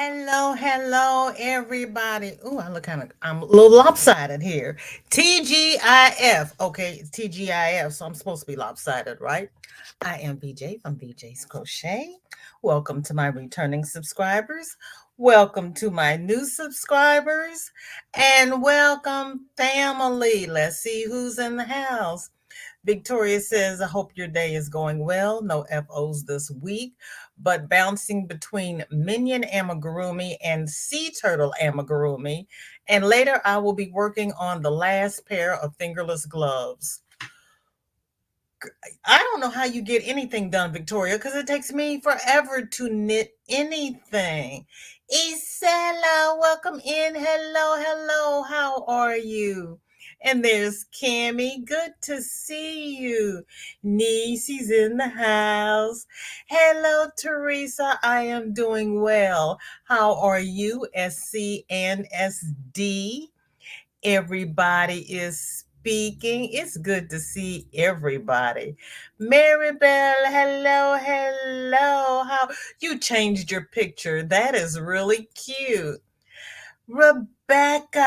Hello, everybody. Ooh, I'm a little lopsided here. TGIF. Okay, it's TGIF, so I'm supposed to be lopsided, right? I am VJ from VJ's Crochet. Welcome to my returning subscribers. Welcome to my new subscribers. And welcome, family. Let's see who's in the house. Victoria says, I hope your day is going well. No FOs this week, but bouncing between Minion amigurumi and Sea Turtle amigurumi. And later I will be working on the last pair of fingerless gloves. I don't know how you get anything done, Victoria, because it takes me forever to knit anything. Isela, welcome in. Hello. How are you? And there's Cammy. Good to see you. Niecy's in the house. Hello, Teresa. I am doing well. How are you, SC and SD? Everybody is speaking. It's good to see everybody. Maribel, hello. How you changed your picture? That is really cute. Rebecca,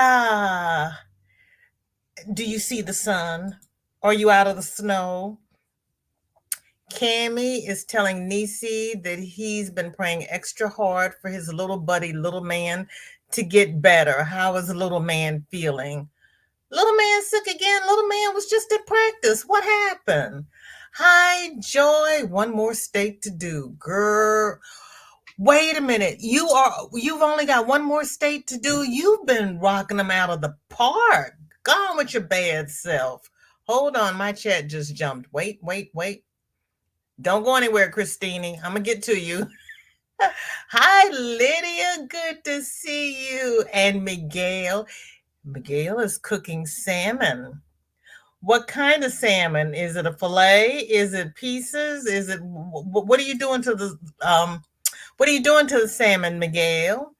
do you see the sun? Are you out of the snow? Cammy is telling Nisi that he's been praying extra hard for his little buddy, little man, to get better. How is the little man feeling? Little man sick again. Little man was just at practice. What happened? Hi, Joy. One more state to do. Girl, wait a minute. You've only got one more state to do. You've been rocking them out of the park. Gone with your bad self. Hold on, my chat just jumped. Wait. Don't go anywhere, Christine. I'm gonna get to you. Hi, Lydia. Good to see you. And Miguel. Miguel is cooking salmon. What kind of salmon? Is it a fillet? Is it pieces? Is it what are you doing to the what are you doing to the salmon, Miguel?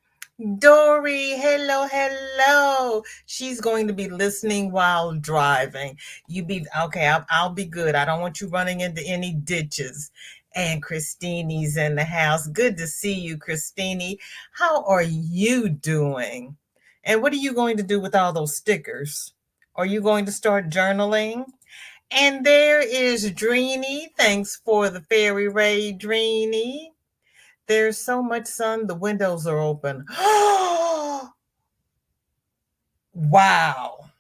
Dory, hello. She's going to be listening while driving. You be okay. I'll be good. I don't want you running into any ditches. And Christine's in the house. Good to see you, Christine. How are you doing? And what are you going to do with all those stickers? Are you going to start journaling? And there is Dreeny. Thanks for the fairy ray, Dreeny. There's so much sun, the windows are open. Wow.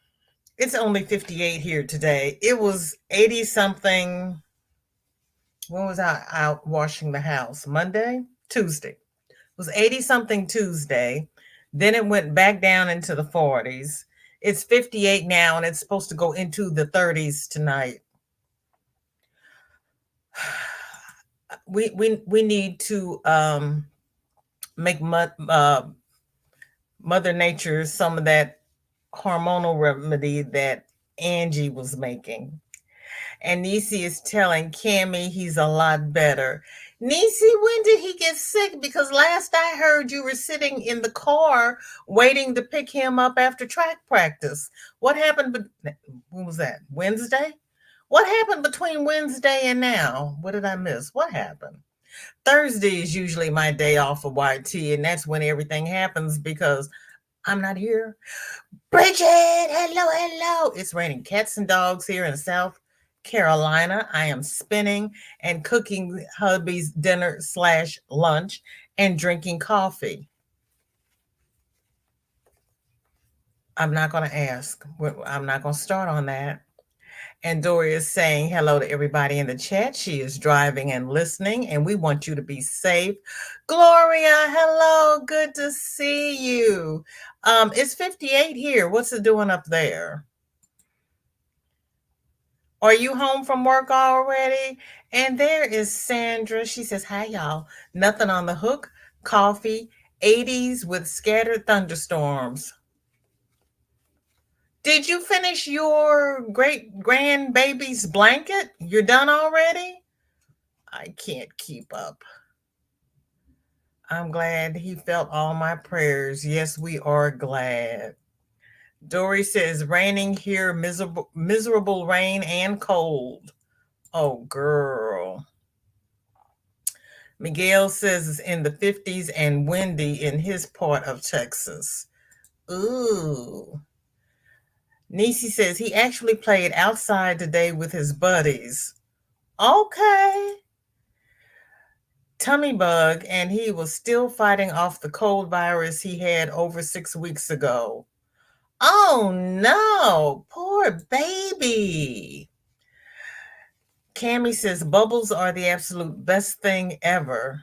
It's only 58 here today. It was 80 something. When was I out washing the house? Monday? Tuesday. It was 80 something Tuesday. Then it went back down into the 40s. It's 58 now and it's supposed to go into the 30s tonight. We need to make Mother Nature some of that hormonal remedy that Angie was making. And Nisi is telling Cammy he's a lot better. Nisi, when did he get sick? Because last I heard you were sitting in the car waiting to pick him up after track practice. What happened? When was that? Wednesday? What happened between Wednesday and now? What did I miss? What happened? Thursday is usually my day off of YT, and that's when everything happens because I'm not here. Bridget, hello. It's raining cats and dogs here in South Carolina. I am spinning and cooking hubby's dinner/lunch and drinking coffee. I'm not going to ask. I'm not going to start on that. And Dory is saying hello to everybody in the chat. She is driving and listening, and we want you to be safe. Gloria, hello. Good to see you. It's 58 here. What's it doing up there? Are you home from work already? And there is Sandra. She says, hi, y'all. Nothing on the hook. Coffee. 80s with scattered thunderstorms. Did you finish your great grandbaby's blanket? You're done already? I can't keep up. I'm glad he felt all my prayers. Yes, we are glad. Dory says, raining here, miserable rain and cold. Oh, girl. Miguel says it's in the 50s and windy in his part of Texas. Ooh. Nisi says he actually played outside today with his buddies. Okay. Tummy bug, and he was still fighting off the cold virus he had over 6 weeks ago. Oh no, poor baby. Cammy says bubbles are the absolute best thing ever.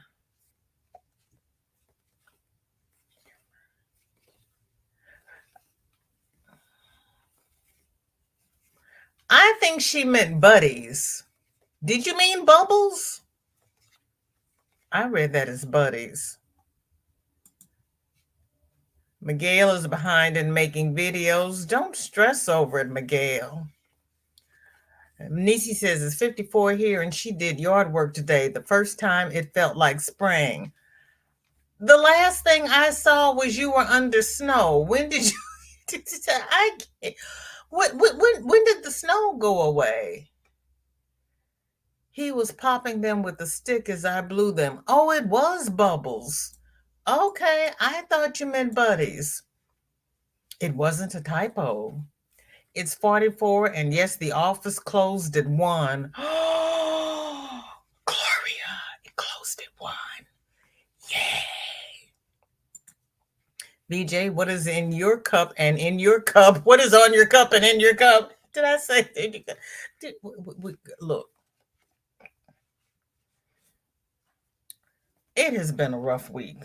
I think she meant buddies. Did you mean bubbles? I read that as buddies. Miguel is behind in making videos. Don't stress over it, Miguel. Nisi says it's 54 here and she did yard work today. The first time it felt like spring. The last thing I saw was you were under snow. When did you? I can't. When did the snow go away? He was popping them with a stick as I blew them. Oh, it was bubbles. Okay, I thought you meant buddies. It wasn't a typo. It's 44, and yes, the office closed at 1. Oh, Gloria, it closed at 1. Yay. VJ, what is in your cup and in your cup? What is on your cup and in your cup? Did I say? Look, it has been a rough week.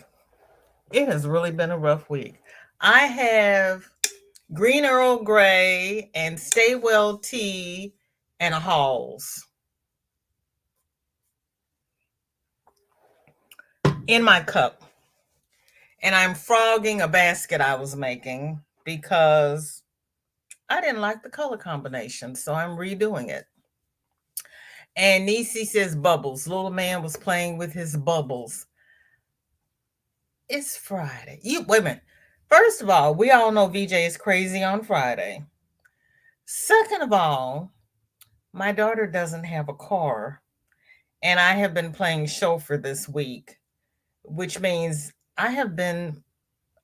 It has really been a rough week. I have green Earl Grey and Stay Well tea and a Halls in my cup. And I'm frogging a basket I was making because I didn't like the color combination, so I'm redoing it. And Nisi says bubbles. Little man was playing with his bubbles. It's Friday. Wait a minute. First of all, we all know VJ is crazy on Friday. Second of all, my daughter doesn't have a car, and I have been playing chauffeur this week, which means I have been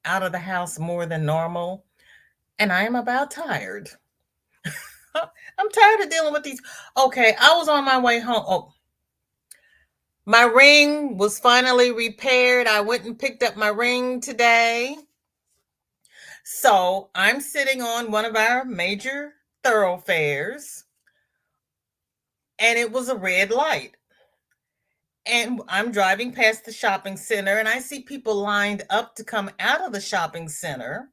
out of the house more than normal, and I am about tired. I'm tired of dealing with these. Okay, I was on my way home. Oh, my ring was finally repaired. I went and picked up my ring today. So I'm sitting on one of our major thoroughfares, and it was a red light. And I'm driving past the shopping center, and I see people lined up to come out of the shopping center.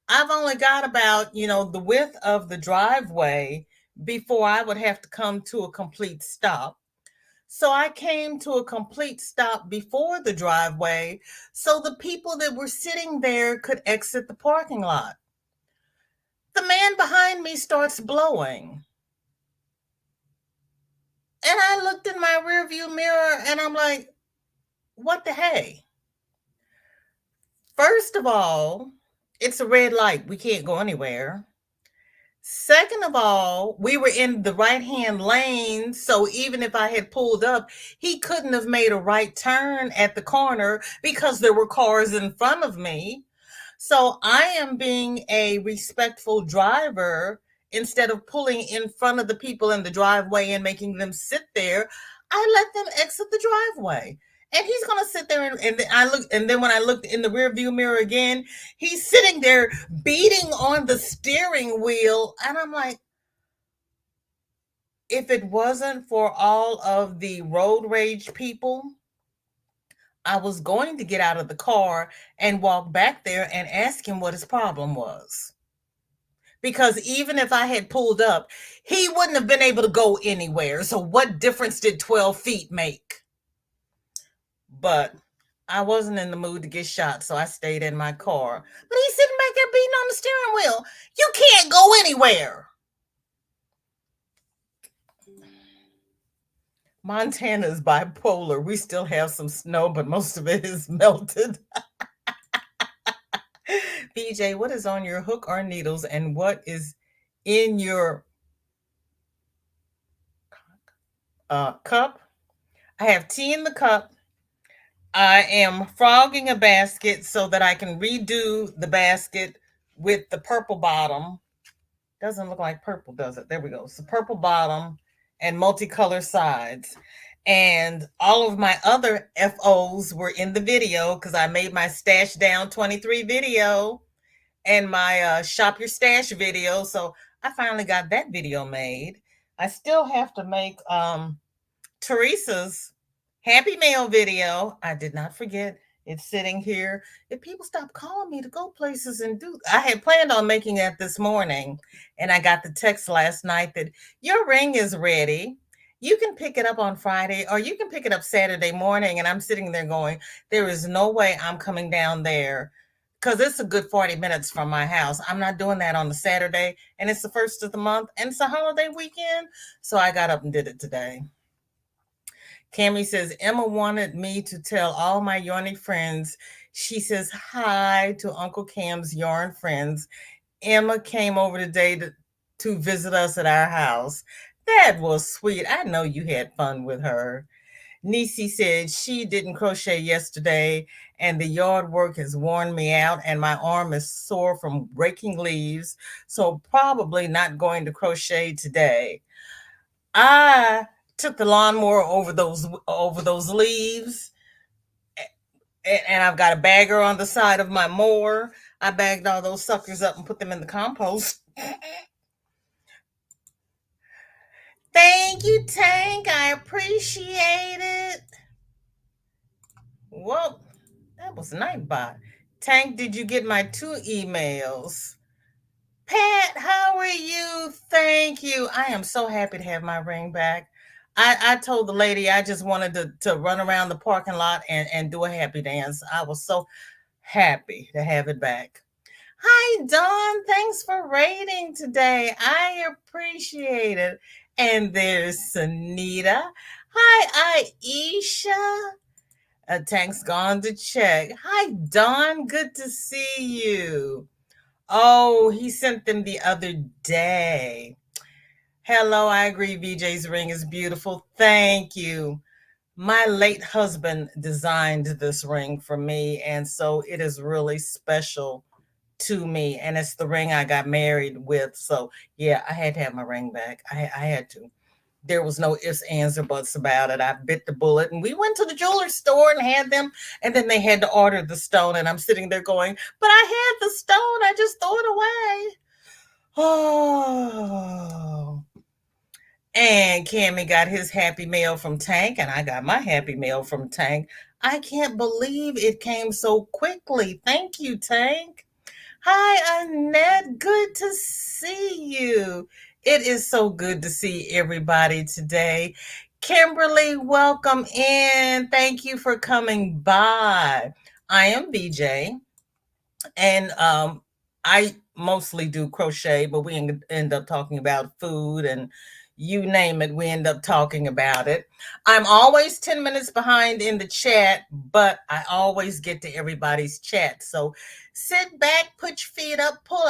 I've only got about, the width of the driveway before I would have to come to a complete stop. So I came to a complete stop before the driveway so the people that were sitting there could exit the parking lot. The man behind me starts blowing. And I looked in my rearview mirror and I'm like, what the hey? First of all, it's a red light. We can't go anywhere. Second of all, we were in the right-hand lane, so even if I had pulled up, he couldn't have made a right turn at the corner because there were cars in front of me. So I am being a respectful driver. Instead of pulling in front of the people in the driveway and making them sit there, I let them exit the driveway. And he's gonna sit there and then when I looked in the rear view mirror again, he's sitting there beating on the steering wheel. And I'm like, if it wasn't for all of the road rage people, I was going to get out of the car and walk back there and ask him what his problem was. Because even if I had pulled up, he wouldn't have been able to go anywhere. So what difference did 12 feet make? But I wasn't in the mood to get shot, so I stayed in my car. But he's sitting back there beating on the steering wheel. You can't go anywhere. Montana's bipolar. We still have some snow, but most of it is melted. BJ, what is on your hook or needles and what is in your cup? I have tea in the cup I am frogging a basket so that I can redo the basket with the purple bottom. Doesn't look like purple, does it? There we go. It's the purple bottom and multicolor sides. And all of my other FOs were in the video because I made my Stash Down 23 video and my Shop Your Stash video. So I finally got that video made. I still have to make Teresa's Happy Mail video. I did not forget. It's sitting here. If people stop calling me to go places and do, I had planned on making that this morning, and I got the text last night that your ring is ready. You can pick it up on Friday, or you can pick it up Saturday morning. And I'm sitting there going, there is no way I'm coming down there because it's a good 40 minutes from my house. I'm not doing that on the Saturday, and it's the first of the month, and it's a holiday weekend. So I got up and did it today. Cami says, Emma wanted me to tell all my yarny friends. She says hi to Uncle Cam's yarn friends. Emma came over today to visit us at our house. That was sweet. I know you had fun with her. Nisi said she didn't crochet yesterday and the yard work has worn me out and my arm is sore from raking leaves, so probably not going to crochet today. I took the lawnmower over those leaves, and I've got a bagger on the side of my mower. I bagged all those suckers up and put them in the compost. Thank you, Tank. I appreciate it. Whoa, that was Nightbot. Tank, did you get my 2 emails? Pat, how are you? Thank you. I am so happy to have my ring back. I told the lady I just wanted to run around the parking lot and do a happy dance. I was so happy to have it back. Hi, Dawn. Thanks for rating today. I appreciate it. And there's Sunita. Hi, Aisha. Tank's gone to check. Hi, Dawn. Good to see you. Oh, he sent them the other day. Hello, I agree. VJ's ring is beautiful. Thank you. My late husband designed this ring for me, and so it is really special to me. And it's the ring I got married with. So, yeah, I had to have my ring back. I had to. There was no ifs, ands, or buts about it. I bit the bullet, and we went to the jeweler's store and had them, and then they had to order the stone, and I'm sitting there going, but I had the stone, I just threw it away. Oh. And Cammy got his happy mail from Tank, and I got my happy mail from Tank. I can't believe it came so quickly. Thank you, Tank. Hi, Annette. Good to see you. It is so good to see everybody today. Kimberly, welcome in. Thank you for coming by. I am VJ, and I mostly do crochet, but we end up talking about food and you name it, we end up talking about it. I'm always 10 minutes behind in the chat, but I always get to everybody's chat. So sit back, put your feet up, pull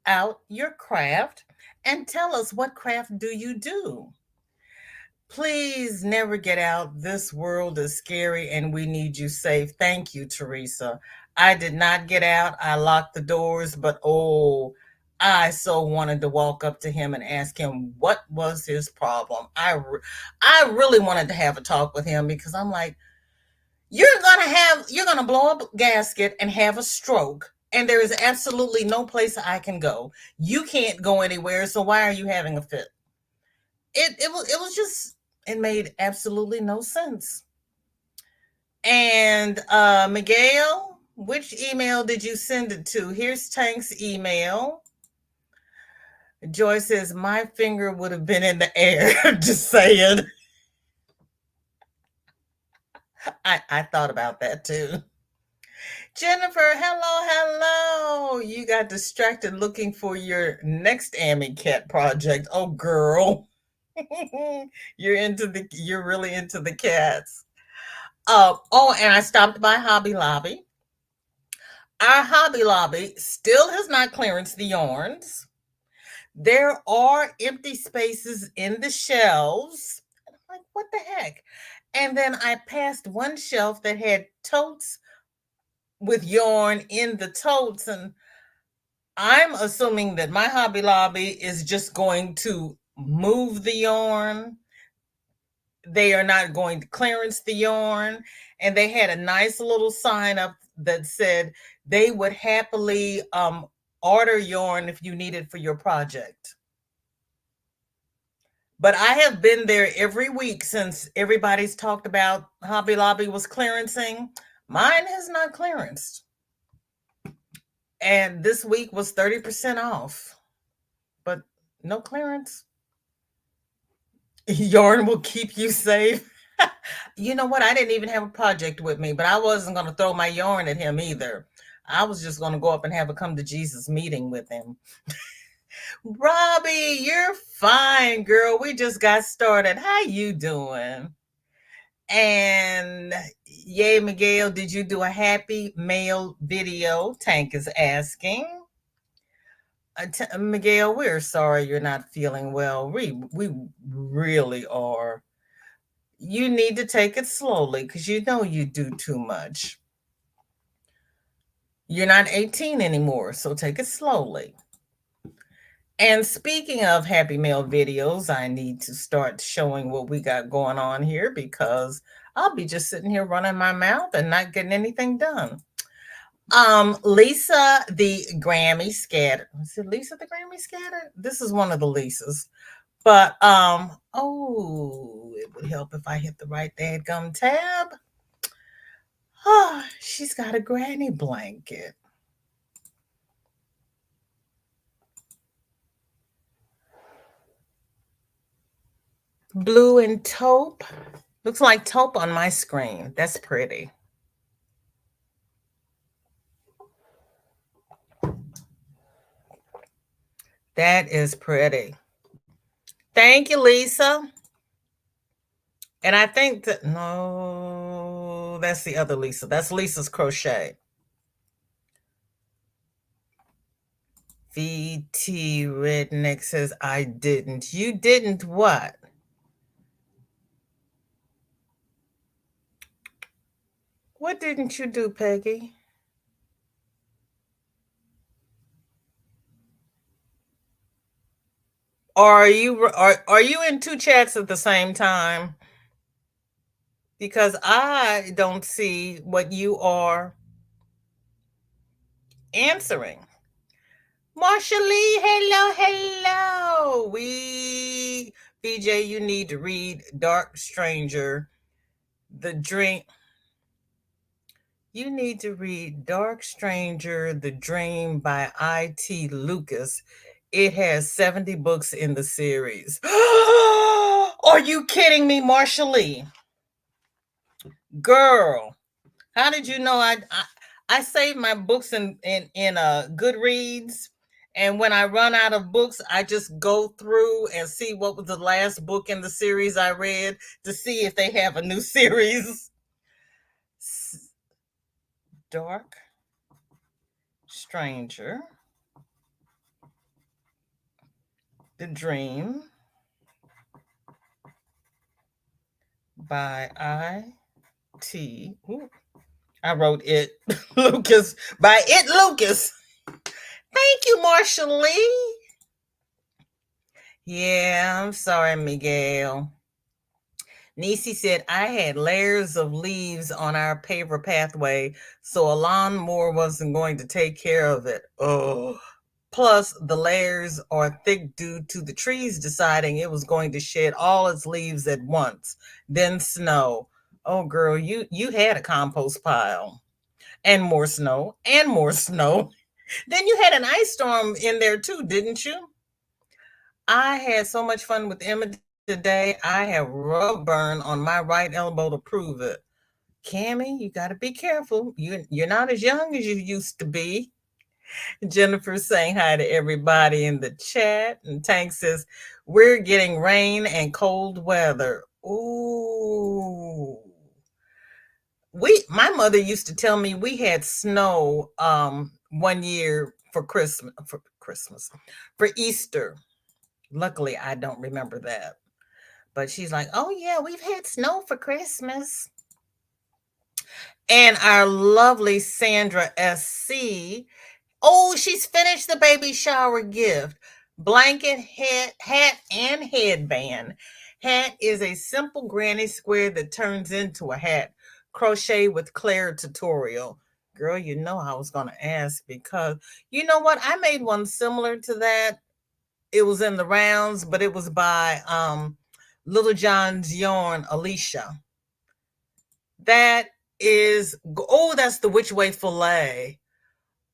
out your craft and tell us, what craft do you do? Please never get out. This world is scary and we need you safe. Thank you, Teresa. I did not get out. I locked the doors, but oh, I so wanted to walk up to him and ask him what was his problem. I really wanted to have a talk with him because I'm like, you're gonna blow up a gasket and have a stroke, and there is absolutely no place I can go. You can't go anywhere, so why are you having a fit? It was just, it made absolutely no sense. And Miguel, which email did you send it to? Here's Tank's email. Joy says, my finger would have been in the air. Just saying. I thought about that too. Jennifer, hello. You got distracted looking for your next Amy Cat project. Oh, girl. You're really into the cats. And I stopped by Hobby Lobby. Our Hobby Lobby still has not clearanced the yarns. There are empty spaces in the shelves. And I'm like, what the heck? And then I passed one shelf that had totes with yarn in the totes. And I'm assuming that my Hobby Lobby is just going to move the yarn. They are not going to clearance the yarn. And they had a nice little sign up that said they would happily order yarn if you need it for your project. But I have been there every week since everybody's talked about Hobby Lobby was clearancing. Mine has not clearanced. And this week was 30% off, but no clearance. Yarn will keep you safe. You know what? I didn't even have a project with me, but I wasn't going to throw my yarn at him either. I was just going to go up and have a come to Jesus meeting with him. Robbie, you're fine, girl. We just got started. How you doing? And yay, Miguel, did you do a happy mail video? Tank is asking. Miguel, we're sorry you're not feeling well. We really are. You need to take it slowly because you know you do too much. You're not 18 anymore, so take it slowly. And speaking of happy mail videos, I need to start showing what we got going on here because I'll be just sitting here running my mouth and not getting anything done. Lisa the Grammy Scatter. Is it Lisa the Grammy Scatter? This is one of the Lisas. But oh, it would help if I hit the right dadgum tab. Oh, she's got a granny blanket. Blue and taupe. Looks like taupe on my screen. That's pretty. That is pretty. Thank you, Lisa. And I think that, no, that's the other Lisa. That's Lisa's Crochet. VT Redneck says, I didn't. You didn't what? What didn't you do, Peggy? Are you in two chats at the same time? Because I don't see what you are answering. Marsha Lee, hello, hello. BJ, you need to read Dark Stranger, The Dream. You need to read Dark Stranger, The Dream by I.T. Lucas. It has 70 books in the series. Are you kidding me, Marsha Lee? Girl, how did you know I save my books in Goodreads, and when I run out of books, I just go through and see what was the last book in the series I read to see if they have a new series. Dark Stranger, The Dream by I.T. I wrote it, Lucas, by it, Lucas. Thank you, Marsha Lee. Yeah, I'm sorry, Miguel. Nisi said, I had layers of leaves on our paper pathway, so a lawnmower wasn't going to take care of it. Oh. Plus, the layers are thick due to the trees deciding it was going to shed all its leaves at once. Then snow. Oh, girl, you had a compost pile. And more snow. And more snow. Then you had an ice storm in there too, didn't you? I had so much fun with Emma today. I have rub burn on my right elbow to prove it. Cammie, you got to be careful. You're not as young as you used to be. Jennifer saying hi to everybody in the chat. And Tank says, we're getting rain and cold weather. Ooh. My mother used to tell me we had snow one year for Christmas, for Easter. Luckily, I don't remember that. But she's like, oh, yeah, we've had snow for Christmas. And our lovely Sandra SC, oh, she's finished the baby shower gift. Blanket, hat, and headband. Hat is a simple granny square that turns into a hat. Crochet with Claire tutorial. Girl, you know I was going to ask because you know what? I made one similar to that. It was in the rounds, but it was by Little John's Yarn, Alicia. That is, oh, that's the Which Way Filet.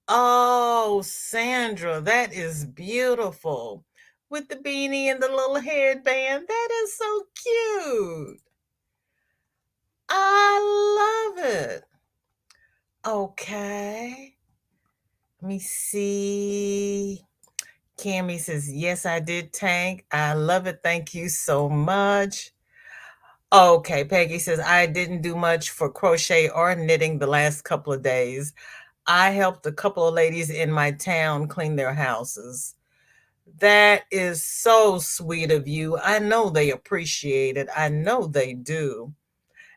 Oh, Sandra, that is beautiful. With the beanie and the little headband. That is so cute. I love it. Okay. Let me see. Cammy says, yes, I did, Tank. I love it. Thank you so much. Okay, Peggy says, I didn't do much for crochet or knitting the last couple of days. I helped a couple of ladies in my town clean their houses. That is so sweet of you. I know they appreciate it. I know they do.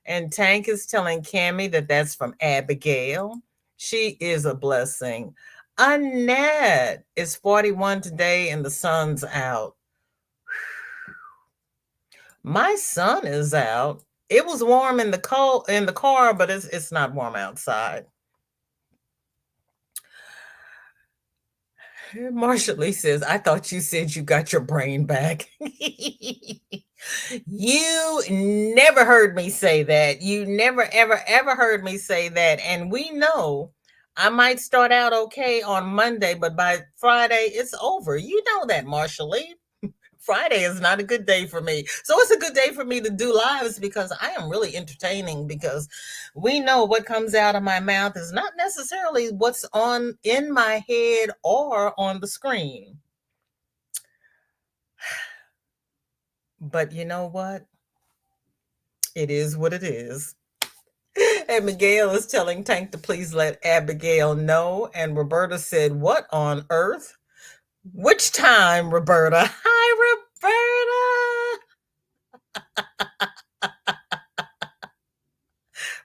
And Tank is telling Cammie that that's from Abigail. She is a blessing. Annette is 41 today and the sun's out. My son is out. It was warm in the car, but it's not warm outside. Marsha Lee says, I thought you said you got your brain back. You never heard me say that. You never, ever, ever heard me say that. And we know I might start out okay on Monday, but by Friday, it's over. You know that, Marsha Lee. Friday is not a good day for me. So it's a good day for me to do lives because I am really entertaining because we know what comes out of my mouth is not necessarily what's on in my head or on the screen. But you know what? It is what it is. And Miguel is telling Tank to please let Abigail know. And Roberta said, what on earth? Which time, Roberta? Hi, Roberta.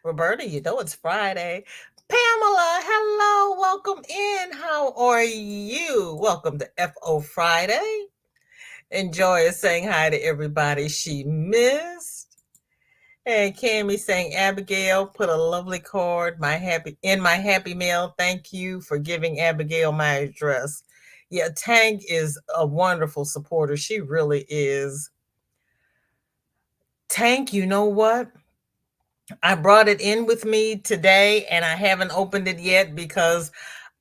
Roberta, you know it's Friday. Pamela, hello, welcome in. How are you? Welcome to FO Friday. Enjoy saying hi to everybody she missed. And Cammie saying, Abigail, put a lovely card in my happy mail. Thank you for giving Abigail my address. Yeah, Tank is a wonderful supporter. She really is. Tank, you know what? I brought it in with me today and I haven't opened it yet because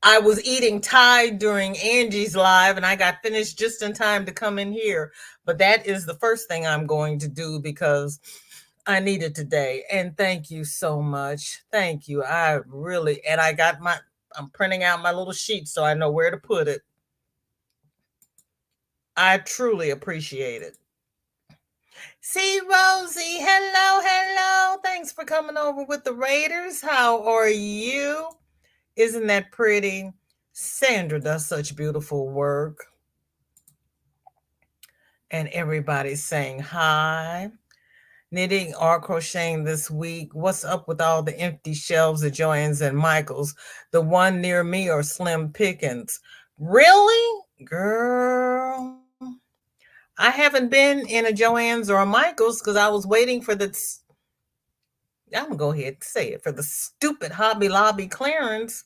I was eating Thai during Angie's live and I got finished just in time to come in here. But that is the first thing I'm going to do because I need it today. And thank you so much. Thank you. I really, and I'm printing out my little sheet so I know where to put it. I truly appreciate it. See, Rosie, hello, hello. Thanks for coming over with the Raiders. How are you? Isn't that pretty? Sandra does such beautiful work. And everybody's saying hi. Knitting or crocheting this week. What's up with all the empty shelves at Joann's and Michael's? The one near me or Slim Pickens? Really? Girl. I haven't been in a Joann's or a Michael's because I was waiting for I'm going to go ahead and say it, for the stupid Hobby Lobby clearance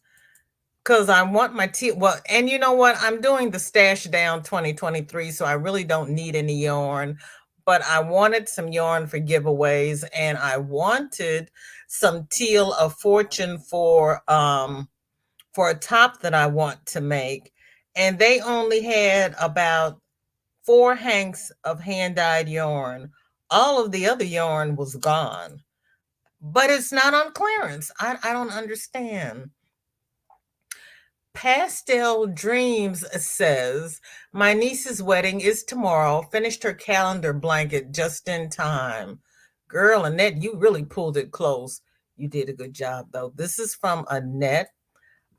because I want my well, and you know what? I'm doing the Stash Down 2023, so I really don't need any yarn, but I wanted some yarn for giveaways, and I wanted some Teal of Fortune for a top that I want to make, and they only had about 4 hanks of hand-dyed yarn. All of the other yarn was gone, but it's not on clearance. I don't understand. Pastel Dreams says, my niece's wedding is tomorrow. Finished her calendar blanket just in time. Girl, Annette, you really pulled it close. You did a good job, though. This is from Annette.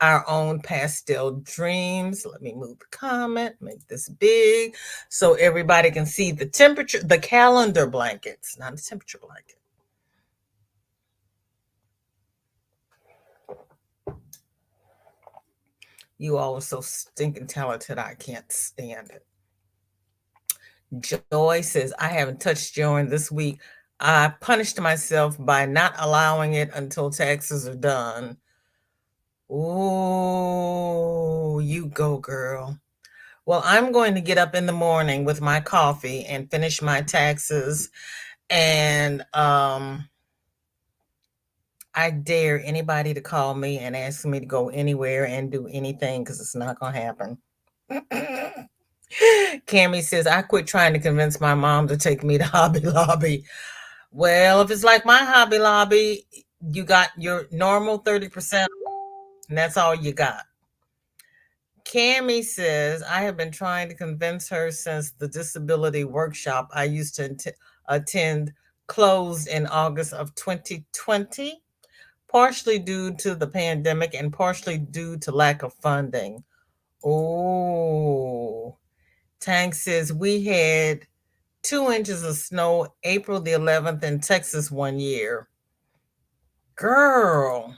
our own pastel dreams. Let me move the comment, make this big so everybody can see the temperature, the calendar blankets, not the temperature blanket. You all are so stinking talented, I can't stand it. Joy says, I haven't touched Joy this week. I punished myself by not allowing it until taxes are done. Oh, you go, girl. Well, I'm going to get up in the morning with my coffee and finish my taxes. And I dare anybody to call me and ask me to go anywhere and do anything because it's not going to happen. Cammie says, I quit trying to convince my mom to take me to Hobby Lobby. Well, if it's like my Hobby Lobby, you got your normal 30%, and that's all you got. Cammie says, I have been trying to convince her since the disability workshop I used to attend closed in August of 2020, partially due to the pandemic and partially due to lack of funding. Oh, Tank says, we had 2 inches of snow April the 11th in Texas one year. Girl,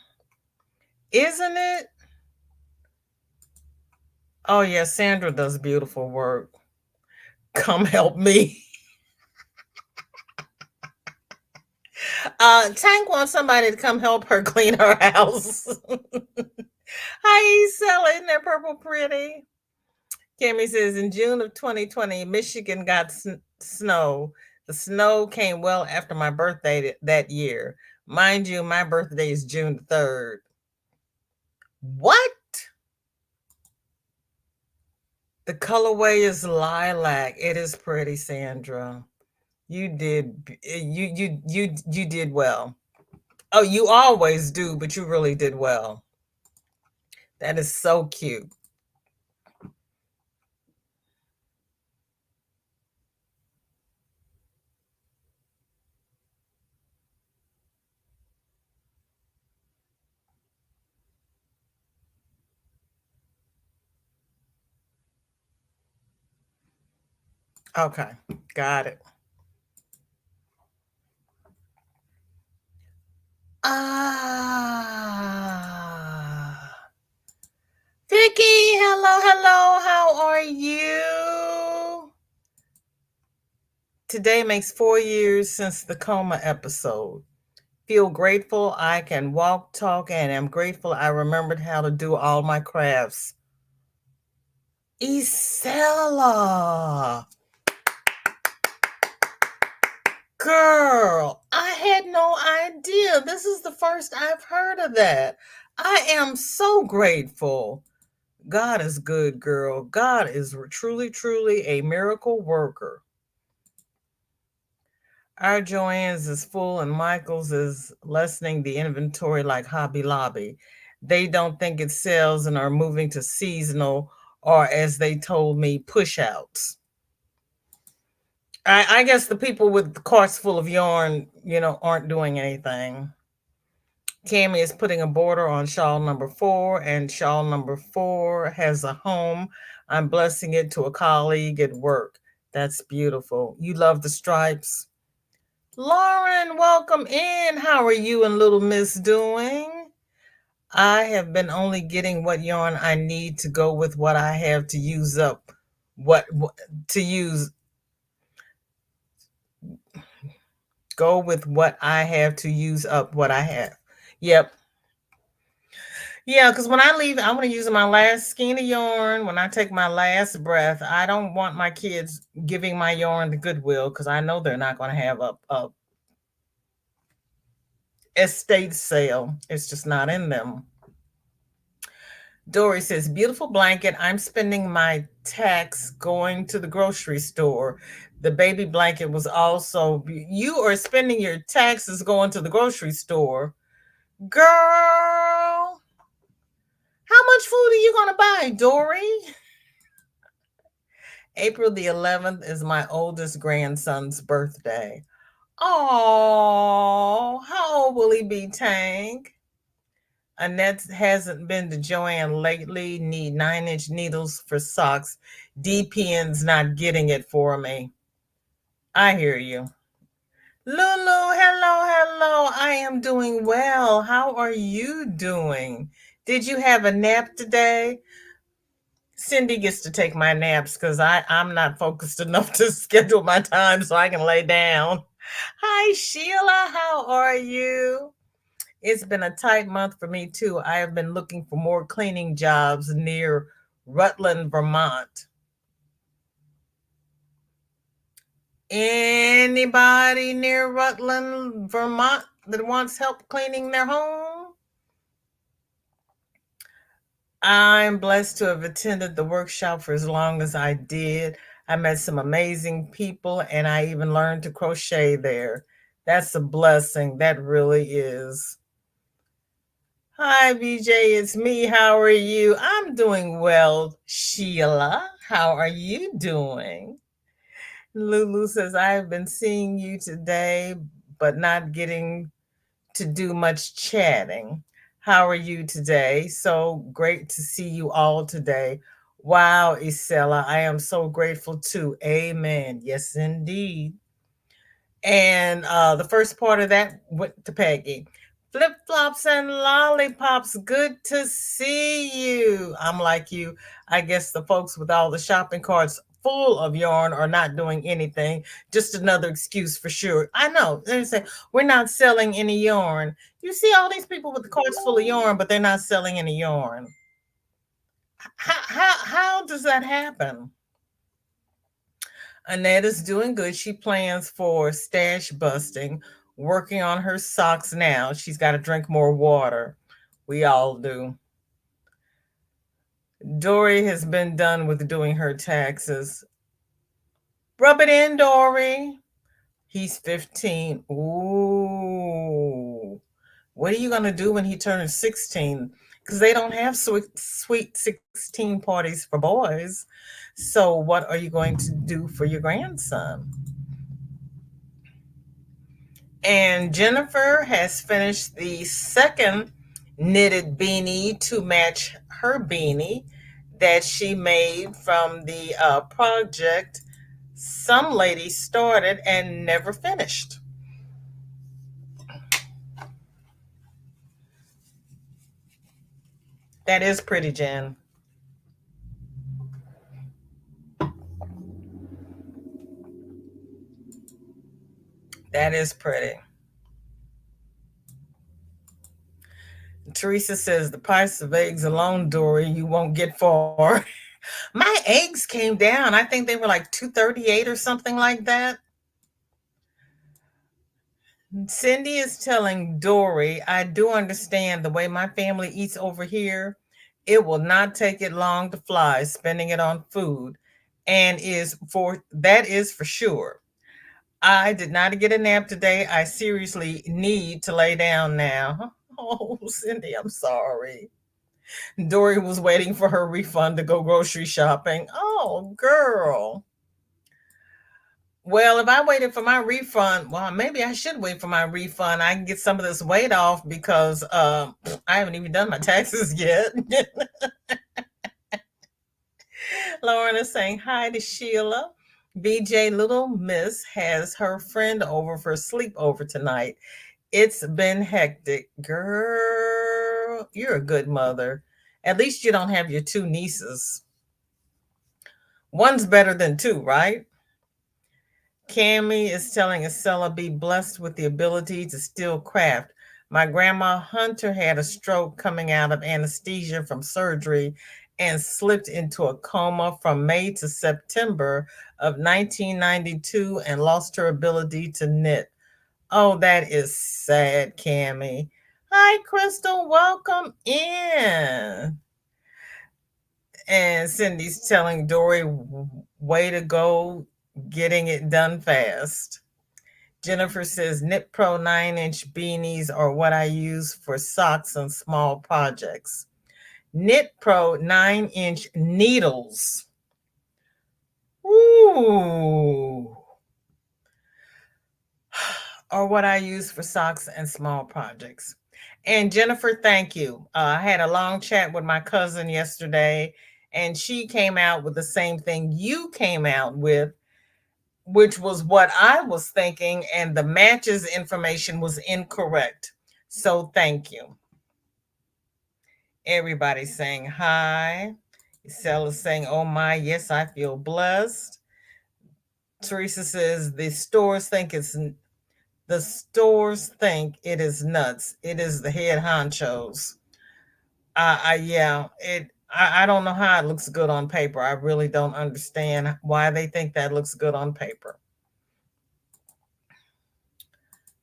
isn't it? Oh, yeah, Sandra does beautiful work. Come help me. Tank wants somebody to come help her clean her house. Hi, Isella, isn't that purple pretty? Cammie says, in June of 2020, Michigan got snow. The snow came well after my birthday that year. Mind you, my birthday is June 3rd. What? The colorway is lilac. It is pretty, Sandra. You did you did well. Oh, you always do, but you really did well. That is so cute. Okay, got it. Vicky, hello, hello. How are you? Today makes 4 years since the coma episode. Feel grateful I can walk, talk, and am grateful I remembered how to do all my crafts. Isella. Girl, I had no idea. This is the first I've heard of that. I am so grateful. God is good, girl. God is truly, truly a miracle worker. Our Joanne's is full and Michael's is lessening the inventory like Hobby Lobby. They don't think it sells and are moving to seasonal or, as they told me, push outs. I guess the people with carts full of yarn, aren't doing anything. Cammie is putting a border on shawl number 4, and shawl number 4 has a home. I'm blessing it to a colleague at work. That's beautiful. You love the stripes. Lauren, welcome in. How are you and little miss doing? I have been only getting what yarn I need to go with what I have to use up. What to use Go with what I have to use up what I have. Yep. Yeah, because when I leave, I'm going to use my last skein of yarn. When I take my last breath, I don't want my kids giving my yarn to Goodwill because I know they're not going to have a estate sale. It's just not in them. Dory says, beautiful blanket. I'm spending my tax going to the grocery store. The baby blanket was also, you are spending your taxes going to the grocery store. Girl, how much food are you going to buy, Dory? April the 11th is my oldest grandson's birthday. Oh, how old will he be, Tank? Annette hasn't been to Joanne lately. Need 9-inch needles for socks. DPN's not getting it for me. I hear you. Lulu, hello, hello. I am doing well. How are you doing? Did you have a nap today? Cindy gets to take my naps because I'm not focused enough to schedule my time so I can lay down. Hi, Sheila. How are you? It's been a tight month for me, too. I have been looking for more cleaning jobs near Rutland, Vermont. Anybody near Rutland, Vermont that wants help cleaning their home? I'm blessed to have attended the workshop for as long as I did. I met some amazing people and I even learned to crochet there. That's a blessing. That really is. Hi, BJ. It's me. How are you? I'm doing well, Sheila. How are you doing? Lulu says, I have been seeing you today, but not getting to do much chatting. How are you today? So great to see you all today. Wow, Isela, I am so grateful too. Amen. Yes, indeed. And the first part of that went to Peggy. Flip flops and lollipops, good to see you. I'm like you. I guess the folks with all the shopping carts full of yarn are not doing anything. Just another excuse for sure. I know. They say, we're not selling any yarn. You see all these people with the carts full of yarn, but they're not selling any yarn. How does that happen? Annette is doing good. She plans for stash busting, working on her socks now. She's got to drink more water. We all do. Dory has been done with doing her taxes. Rub it in, Dory. He's 15. Ooh. What are you going to do when he turns 16? Because they don't have sweet 16 parties for boys. So, what are you going to do for your grandson? And Jennifer has finished the second knitted beanie to match her beanie that she made from the project some lady started and never finished. That is pretty, Jen. That is pretty. Teresa says the price of eggs alone, Dory, you won't get far. My eggs came down. I think they were like 238 or something like that. Cindy is telling Dory, I do understand the way my family eats over here. It will not take it long to fly, spending it on food, and is for that is for sure. I did not get a nap today. I seriously need to lay down now. Oh, Cindy, I'm sorry. Dory was waiting for her refund to go grocery shopping. Oh, girl. Well, if I waited for my refund, well, maybe I should wait for my refund. I can get some of this weight off because I haven't even done my taxes yet. Lauren is saying hi to Sheila. BJ Little Miss has her friend over for sleepover tonight. It's been hectic. Girl, you're a good mother. At least you don't have your two nieces. One's better than two, right? Cami is telling Estella, be blessed with the ability to still craft. My grandma Hunter had a stroke coming out of anesthesia from surgery and slipped into a coma from May to September of 1992 and lost her ability to knit. Oh, that is sad, Cami. Hi, Crystal. Welcome in. And Cindy's telling Dory, way to go, getting it done fast. Jennifer says, Knit Pro 9-inch beanies are what I use for socks and small projects. Knit Pro 9-inch needles. Ooh. Are what I use for socks and small projects. And Jennifer, thank you. I had a long chat with my cousin yesterday, and she came out with the same thing you came out with, which was what I was thinking, and the matches information was incorrect. So thank you. Everybody's saying hi. Stella's saying, oh my, yes, I feel blessed. Teresa says the stores think it is nuts. It is the head honchos. Yeah, I don't know how it looks good on paper. I really don't understand why they think that looks good on paper.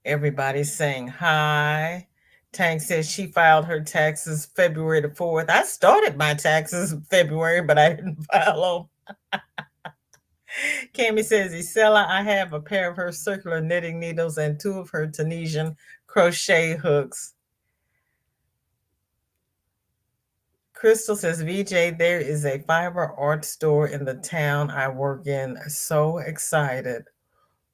Everybody's saying hi. Tank says she filed her taxes February the 4th. I started my taxes February, but I didn't file them. Cami says, Isela, I have a pair of her circular knitting needles and two of her Tunisian crochet hooks. Crystal says, VJ, there is a fiber art store in the town I work in. So excited.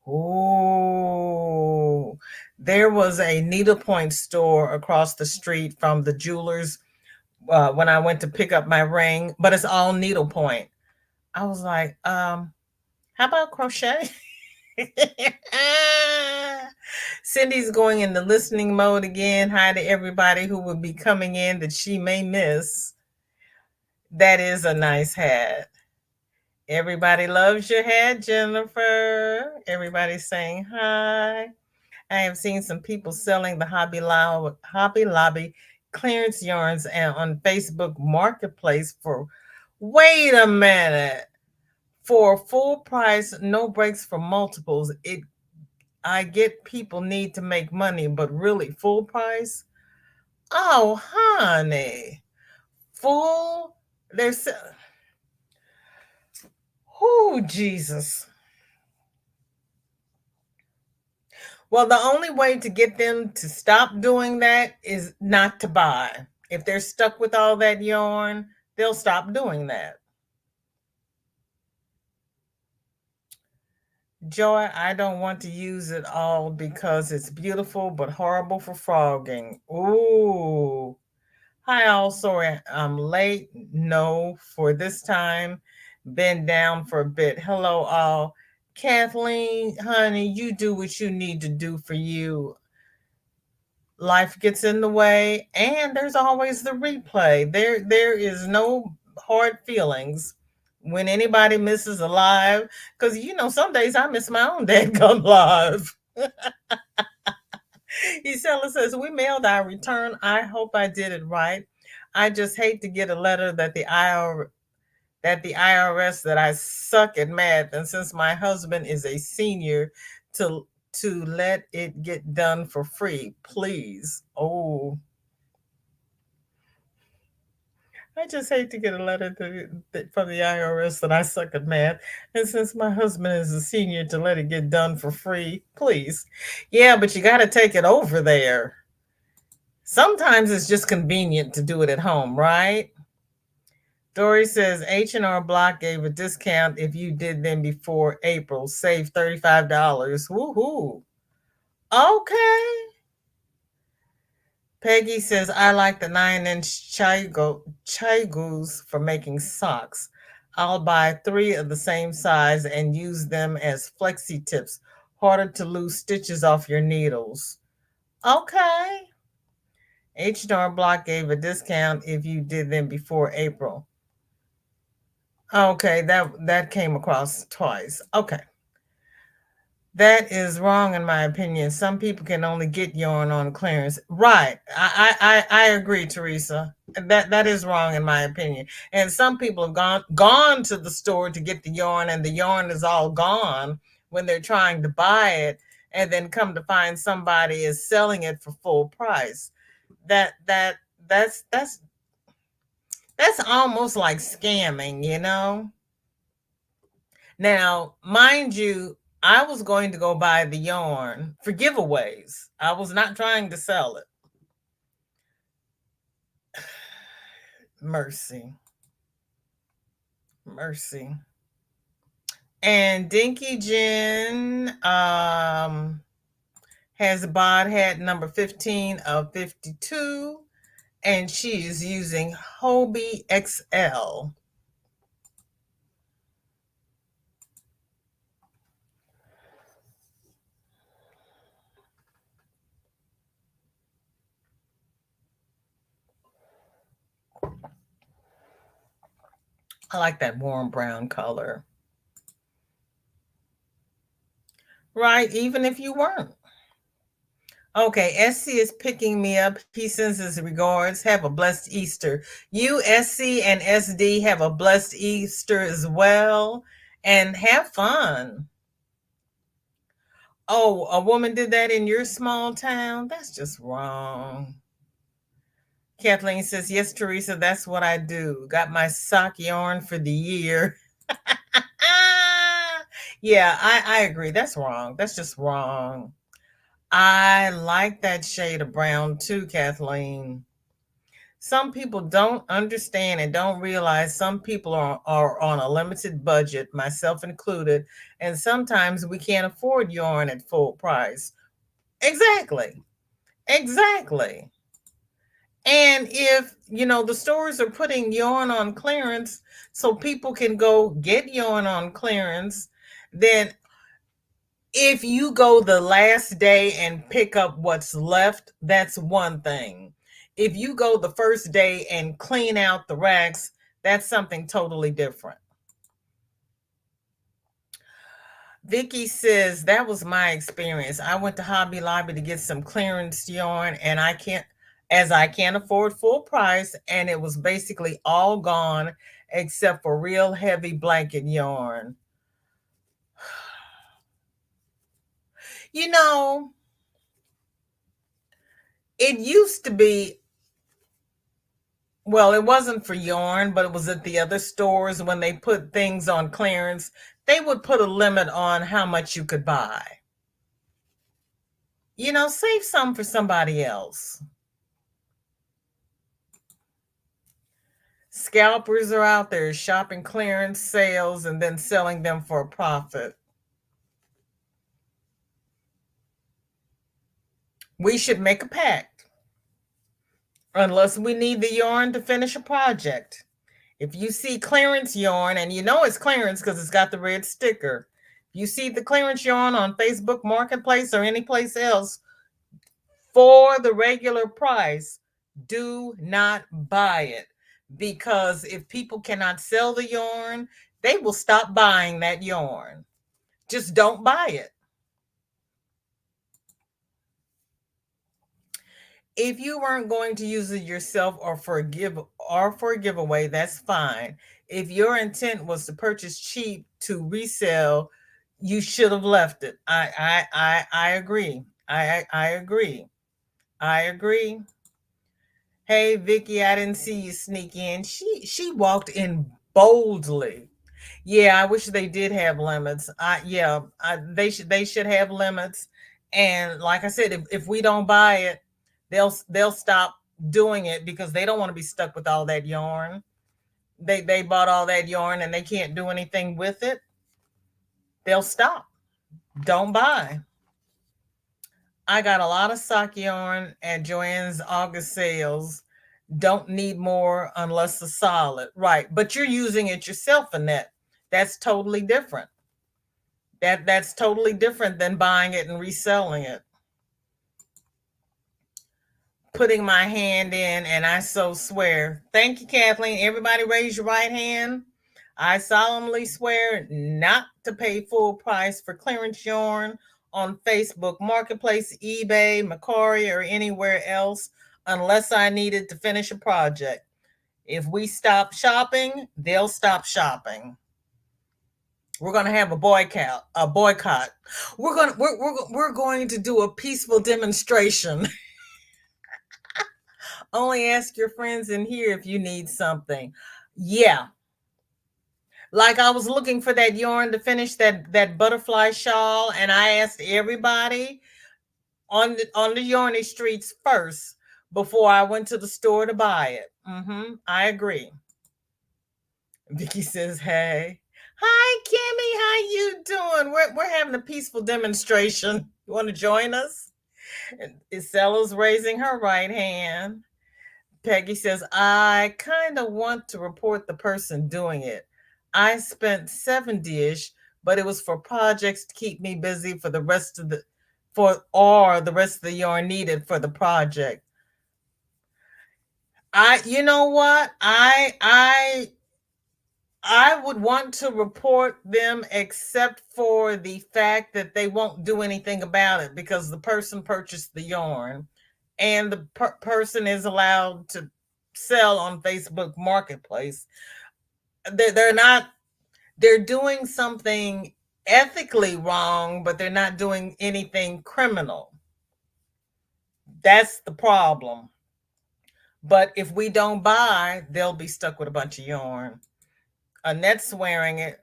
Oh, there was a needlepoint store across the street from the jewelers when I went to pick up my ring, but it's all needlepoint. I was like, how about crochet? Cindy's going into listening mode again. Hi to everybody who will be coming in that she may miss. That is a nice hat. Everybody loves your hat, Jennifer. Everybody's saying hi. I have seen some people selling the Hobby Lobby clearance yarns and on Facebook Marketplace for, wait a minute, for full price, no breaks for multiples. I get people need to make money, but really full price? Oh, honey. Full, there's, oh, Jesus. Well, the only way to get them to stop doing that is not to buy. If they're stuck with all that yarn, they'll stop doing that. Joy, I don't want to use it all because it's beautiful but horrible for frogging. Ooh. Hi, all. Sorry, I'm late. No, for this time, been down for a bit. Hello, all. Kathleen, honey, you do what you need to do for you. Life gets in the way, and there's always the replay. There is no hard feelings when anybody misses a live, because some days I miss my own dadgum live. Isela says, we mailed our return. I hope I did it right. I just hate to get a letter that the IRS that I suck at math, and since my husband is a senior, to let it get done for free, please. Oh, I just hate to get a letter from the IRS that I suck at math, and since my husband is a senior, to let it get done for free, please. Yeah, but you got to take it over there. Sometimes it's just convenient to do it at home, right? Dory says H&R Block gave a discount if you did them before April. Save $35. Woohoo. Okay. Peggy says, I like the 9-inch Chigus for making socks. I'll buy 3 of the same size and use them as flexi tips. Harder to lose stitches off your needles. Okay. H&R Block gave a discount if you did them before April. Okay, that came across twice. Okay. That is wrong in my opinion. Some people can only get yarn on clearance. Right. I agree, Teresa. That is wrong in my opinion. And some people have gone to the store to get the yarn, and the yarn is all gone when they're trying to buy it, and then come to find somebody is selling it for full price. That's almost like scamming. Now, mind you, I was going to go buy the yarn for giveaways. I was not trying to sell it. Mercy. Mercy. And Dinky Jen, has bod hat number 15 of 52, and she is using Hobie XL. I like that warm brown color. Right, even if you weren't. Okay, SC is picking me up. He sends his regards. Have a blessed Easter. You, SC, and SD have a blessed Easter as well. And have fun. Oh, a woman did that in your small town? That's just wrong. Kathleen says, yes, Teresa, that's what I do. Got my sock yarn for the year. Yeah, I agree. That's wrong. That's just wrong. I like that shade of brown too, Kathleen. Some people don't understand and don't realize some people are on a limited budget, myself included, and sometimes we can't afford yarn at full price. Exactly. Exactly. And if, the stores are putting yarn on clearance so people can go get yarn on clearance, then if you go the last day and pick up what's left, that's one thing. If you go the first day and clean out the racks, that's something totally different. Vicky says that was my experience. I went to Hobby Lobby to get some clearance yarn, and I can't afford full price, and it was basically all gone except for real heavy blanket yarn. You know, it used to be, well, it wasn't for yarn, but it was at the other stores when they put things on clearance. They would put a limit on how much you could buy. Save some for somebody else. Scalpers are out there shopping clearance sales and then selling them for a profit. We should make a pact. Unless we need the yarn to finish a project. If you see clearance yarn, and you know it's clearance because it's got the red sticker, if you see the clearance yarn on Facebook Marketplace or any place else for the regular price, do not buy it. Because if people cannot sell the yarn, they will stop buying that yarn. Just don't buy it. If you weren't going to use it yourself or for a giveaway, that's fine. If your intent was to purchase cheap to resell, you should have left it. I agree. I agree. I agree. Hey Vicky, I didn't see you sneak in. She walked in boldly. Yeah, I wish they did have limits. They should have limits. And like I said, if we don't buy it, they'll stop doing it because they don't want to be stuck with all that yarn. They bought all that yarn and they can't do anything with it. They'll stop. Don't buy. I got a lot of sock yarn at Joann's August sales. Don't need more unless it's solid. Right. But you're using it yourself, Annette. That's totally different. That's totally different than buying it and reselling it. Putting my hand in, and I so swear. Thank you, Kathleen. Everybody raise your right hand. I solemnly swear not to pay full price for clearance yarn on Facebook Marketplace, eBay, Macquarie, or anywhere else unless I need it to finish a project. If we stop shopping, they'll stop shopping. We're going to have a boycott. We're going to do a peaceful demonstration. Only ask your friends in here if you need something. Yeah. Like I was looking for that yarn to finish that butterfly shawl, and I asked everybody on the yarny streets first before I went to the store to buy it. I agree. Vicky says, "Hey, hi Kimmy, how you doing? We're having a peaceful demonstration. You want to join us?" And Isella's raising her right hand. Peggy says, I kind of want to report the person doing it. I spent 70-ish, but it was for projects to keep me busy for the rest of the or the rest of the yarn needed for the project. You know what? I would want to report them except for the fact that they won't do anything about it because the person purchased the yarn and the person is allowed to sell on Facebook Marketplace. They're not, they're doing something ethically wrong, but they're not doing anything criminal. That's the problem. But if we don't buy, they'll be stuck with a bunch of yarn. Annette's swearing it.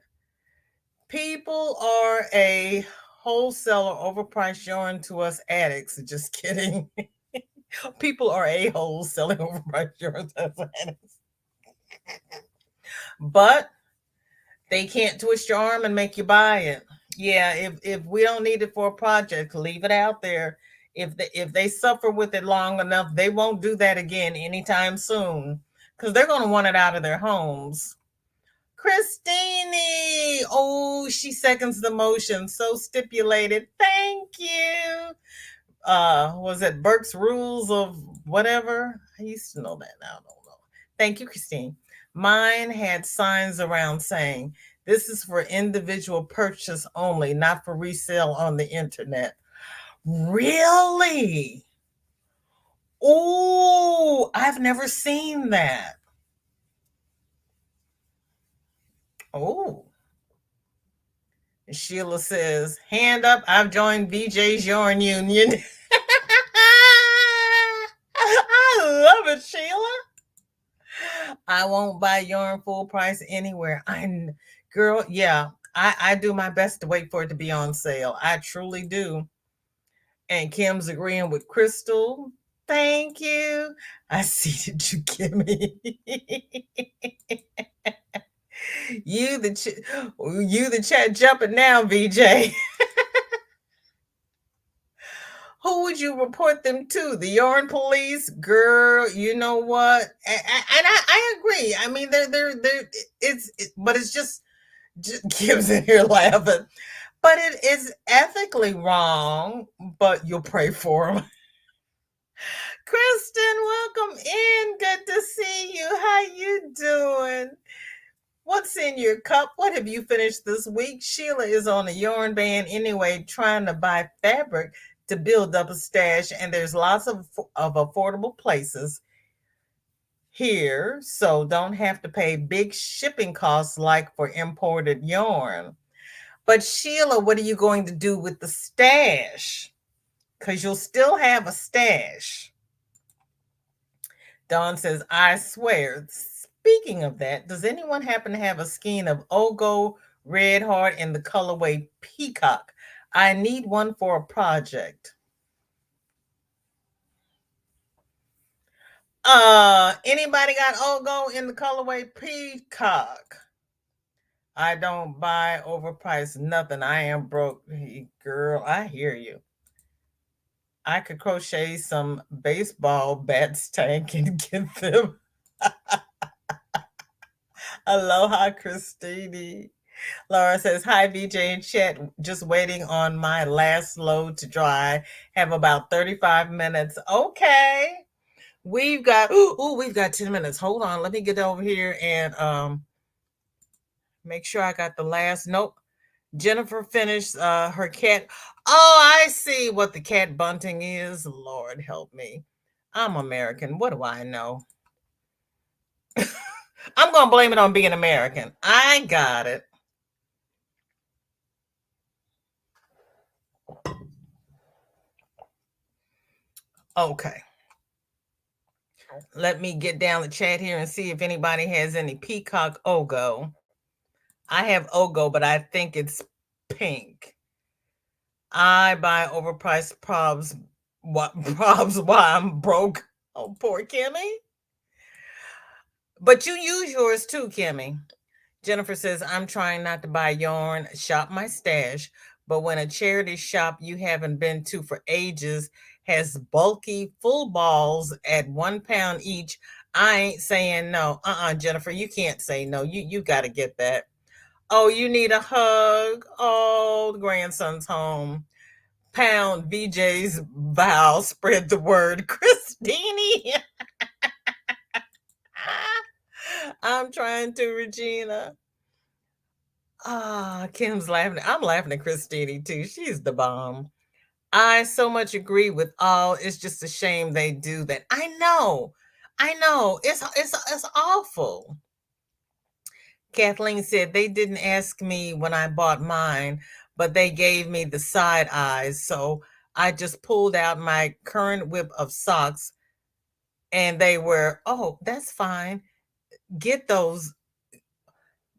People are a wholesaler overpriced yarn to us addicts. Just kidding. People are a-holes selling overpriced yarn to us addicts. But they can't twist your arm and make you buy it. Yeah, if we don't need it for a project, leave it out there. If they suffer with it long enough, they won't do that again anytime soon because they're going to want it out of their homes. Christine, oh, she seconds the motion. So stipulated. Thank you. Was it Burke's Rules of whatever? I used to know that. Now I don't know. Thank you, Christine. Mine had signs around saying, this is for individual purchase only, not for resale on the internet. Really? Oh, I've never seen that. Oh. Sheila says, hand up, I've joined VJ's Yarn Union. I love it, Sheila. I won't buy yarn full price anywhere. Girl, yeah, I do my best to wait for it to be on sale. I truly do. And Kim's agreeing with Crystal. Thank you. I see that you, Kimmy. You the chat jumping now, VJ. Who would you report them to? The yarn police? Girl, you know what? And I agree. I mean, but it's just Kim's in here laughing. But it is ethically wrong, but you'll pray for them. Kristen, welcome in. Good to see you. How you doing? What's in your cup? What have you finished this week? Sheila is on a yarn ban anyway, trying to buy fabric to build up a stash, and there's lots of affordable places here, so don't have to pay big shipping costs like for imported yarn. But Sheila, what are you going to do with the stash? Because you'll still have a stash. Dawn says, I swear. Speaking of that, does anyone happen to have a skein of Ogo Red Heart in the colorway Peacock? I need one for a project. Anybody got Ogo in the colorway Peacock? I don't buy overpriced nothing. I am broke. Girl, I hear you. I could crochet some baseball bats, Tank, and get them. Aloha, Christine. Laura says, hi, VJ and chat. Just waiting on my last load to dry. Have about 35 minutes. Okay. We've got 10 minutes. Hold on. Let me get over here and make sure I got the last. Nope. Jennifer finished her cat. Oh, I see what the cat bunting is. Lord help me. I'm American. What do I know? I'm going to blame it on being American. I got it. Okay. Let me get down the chat here and see if anybody has any Peacock Ogo. I have Ogo, but I think it's pink. I buy overpriced probs. What probs? Why I'm broke? Oh, poor Kimmy. But you use yours too, Kimmy. Jennifer says, I'm trying not to buy yarn, shop my stash, But when a charity shop you haven't been to for ages has bulky full balls at £1 each, I ain't saying no. Jennifer, you can't say no. You got to get that. Oh, you need a hug. Oh, the grandson's home. Pound VJ's vow. Spread the word. Christine. I'm trying to, Regina. Kim's laughing. I'm laughing at Christine too. She's the bomb. I so much agree with all. It's just a shame they do that. I know. I know. It's awful. Kathleen said they didn't ask me when I bought mine, but they gave me the side eyes. So I just pulled out my current whip of socks and they were, oh, that's fine. Get those.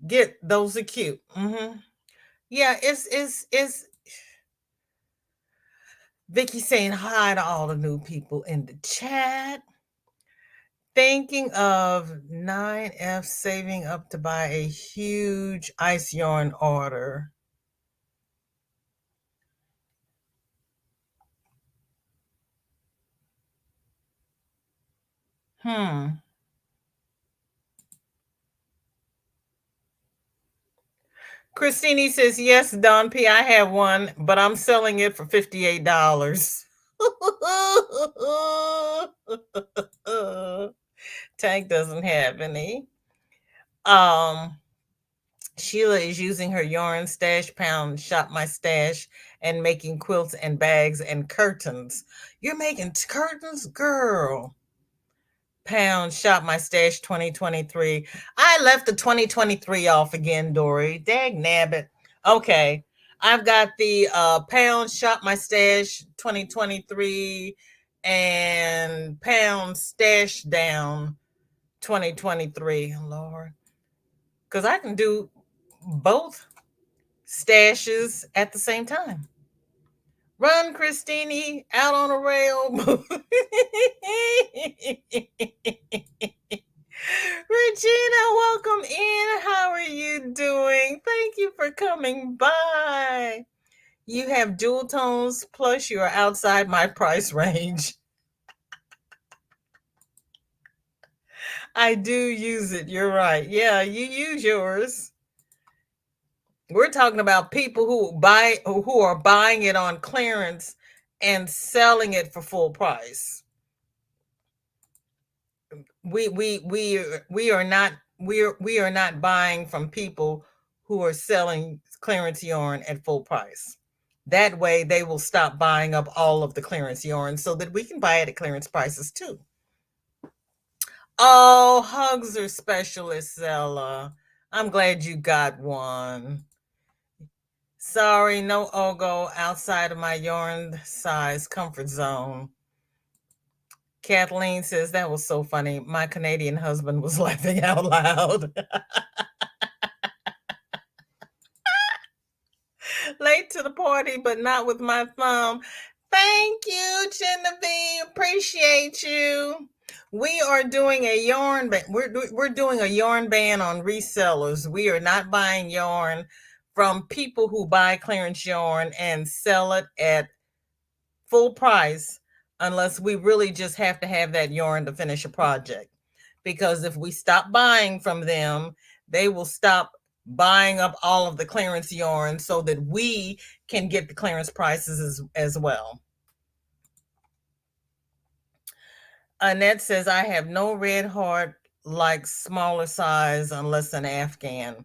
Get those are cute. Yeah, it's Vicky saying hi to all the new people in the chat. Thinking of 9F saving up to buy a huge ice yarn order. Christine says, yes, Don P, I have one, but I'm selling it for $58. Tank doesn't have any. Sheila is using her yarn stash pound, shop my stash, and making quilts and bags and curtains. You're making curtains, girl. Pound, shop my stash 2023. I left the 2023 off again, Dory. Dag nabbit. Okay. I've got the pound, shop my stash 2023 and pound stash down 2023. Lord. Because I can do both stashes at the same time. Run, Christine, out on a rail. Regina, welcome in. How are you doing? Thank you for coming by. You have jewel tones, plus you are outside my price range. I do use it. You're right. Yeah, you use yours. We're talking about people who are buying it on clearance and selling it for full price. We are not buying from people who are selling clearance yarn at full price. That way they will stop buying up all of the clearance yarn so that we can buy it at clearance prices too. Oh, hugs are specialist, Zella. I'm glad you got one. Sorry, no Ogo outside of my yarn size comfort zone. Kathleen says that was so funny. My Canadian husband was laughing out loud. Late to the party, but not with my thumb. Thank you, Genevieve. Appreciate you. We are doing a yarn ban. We're doing a yarn ban on resellers. We are not buying yarn from people who buy clearance yarn and sell it at full price unless we really just have to have that yarn to finish a project. Because if we stop buying from them, they will stop buying up all of the clearance yarn so that we can get the clearance prices as well. Annette says, I have no red heart, like smaller size unless an Afghan.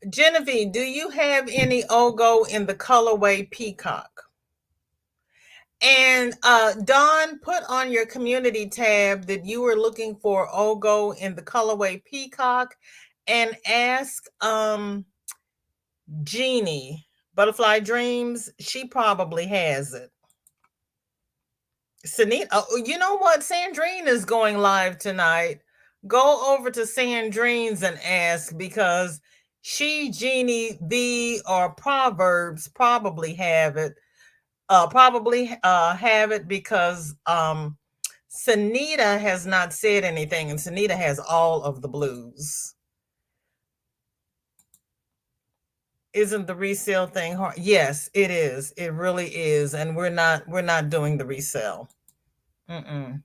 Genevieve, do you have any Ogo in the colorway peacock? And Dawn, put on your community tab that you were looking for Ogo in the colorway peacock, and ask Jeannie, Butterfly Dreams. She probably has it. Sanita, you know what? Sandrine is going live tonight. Go over to Sandrine's and ask, because she, Jeannie, V, or Proverbs probably have it. Have it because Sanita has not said anything, and Sanita has all of the blues. Isn't the resale thing hard? Yes, it is. It really is. And we're not doing the resale. Mm-mm.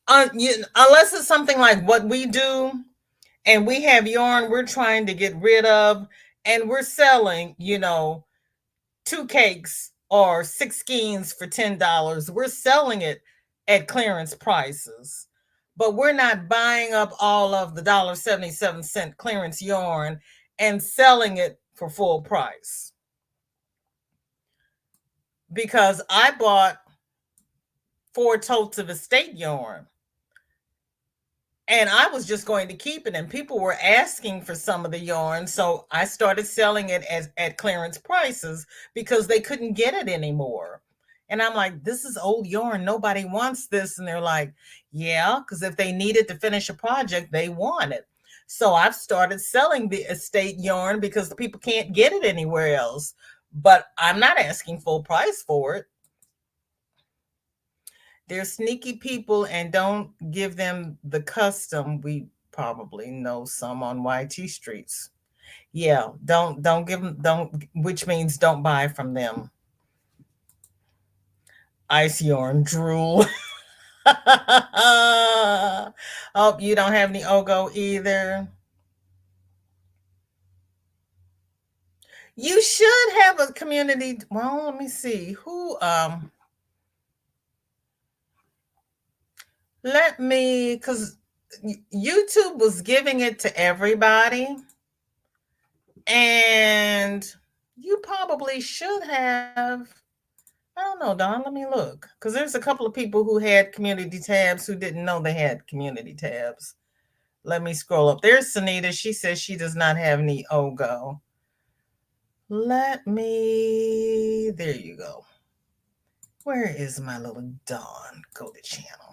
Unless it's something like what we do, and we have yarn we're trying to get rid of, and we're selling, 2 cakes or 6 skeins for $10. We're selling it at clearance prices. But we're not buying up all of the $1.77 clearance yarn and selling it for full price. Because I bought 4 totes of estate yarn, and I was just going to keep it, and people were asking for some of the yarn, so I started selling it at clearance prices because they couldn't get it anymore. And I'm like, this is old yarn, nobody wants this. And they're like, yeah, because if they need it to finish a project, they want it. So I've started selling the estate yarn because people can't get it anywhere else, but I'm not asking full price for it. They're sneaky people, and don't give them the custom. We probably know some on YT streets. Yeah, don't give them, don't, which means don't buy from them. Ice yarn drool. Oh, you don't have any Ogo either. You should have a community. Well, let me see who. Let me, because YouTube was giving it to everybody, and you probably should have. I don't know, Don. Let me look, because there's a couple of people who had community tabs who didn't know they had community tabs. Let me scroll up. There's Sunita. She says she does not have any Ogo. Let me. There you go. Where is my little Dawn? Go to channel.